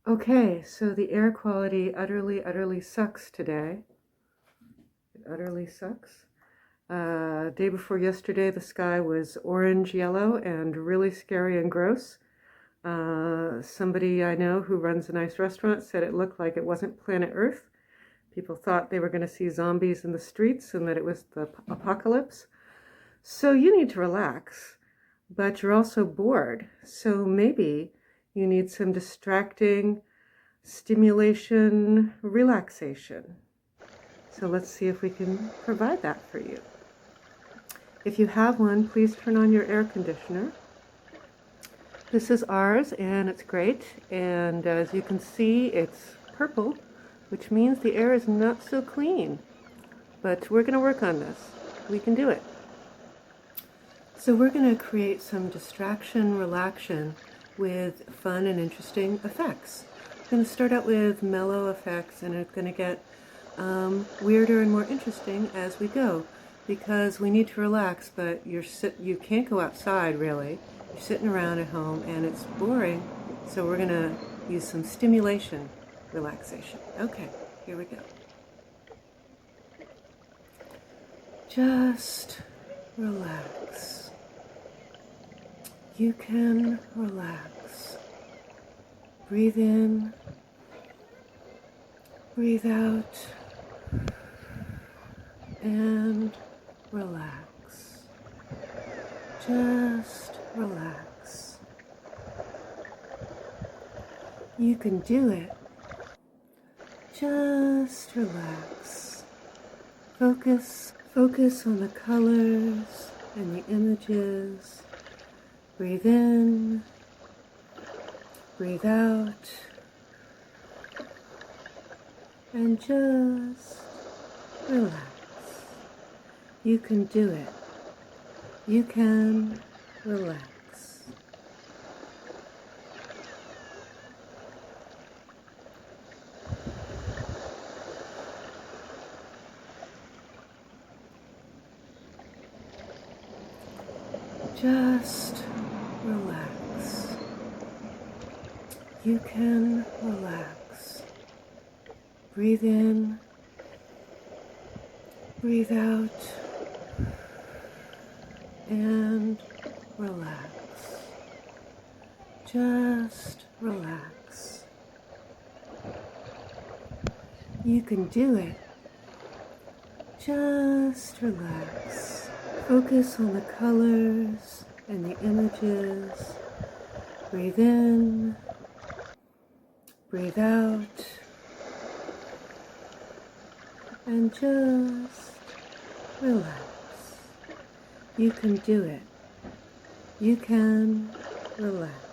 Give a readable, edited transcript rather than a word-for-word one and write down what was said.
Okay, so the air quality utterly sucks today. It utterly sucks. Day before yesterday, the sky was orange, yellow, and really scary and gross. Somebody I know who runs a nice restaurant said it looked like it wasn't planet Earth. People thought they were going to see zombies in the streets and that it was the apocalypse. So you need to relax, but you're also bored. So maybe you need some distracting stimulation relaxation. So let's see if we can provide that for you. If you have one, please turn on your air conditioner. This is ours and it's great, and as you can see it's purple, which means the air is not so clean, but we're going to work on this. We can do it. So we're going to create some distraction relaxation with fun and interesting effects. I'm going to start out with mellow effects, and it's going to get weirder and more interesting as we go, because we need to relax, but you can't go outside really. You're sitting around at home and it's boring, so we're going to use some stimulation relaxation. Okay, here we go. Just relax. You can relax. Breathe in, breathe out, and relax. Just relax. You can do it. Just relax. Focus on the colors and the images. Breathe in, breathe out, and just relax. You can do it. You can relax. Just relax. You can relax. Breathe in, breathe out, and relax. Just relax. You can do it. Just relax. Focus on the colors and the images. Breathe in, breathe out, and just relax. You can do it. You can relax.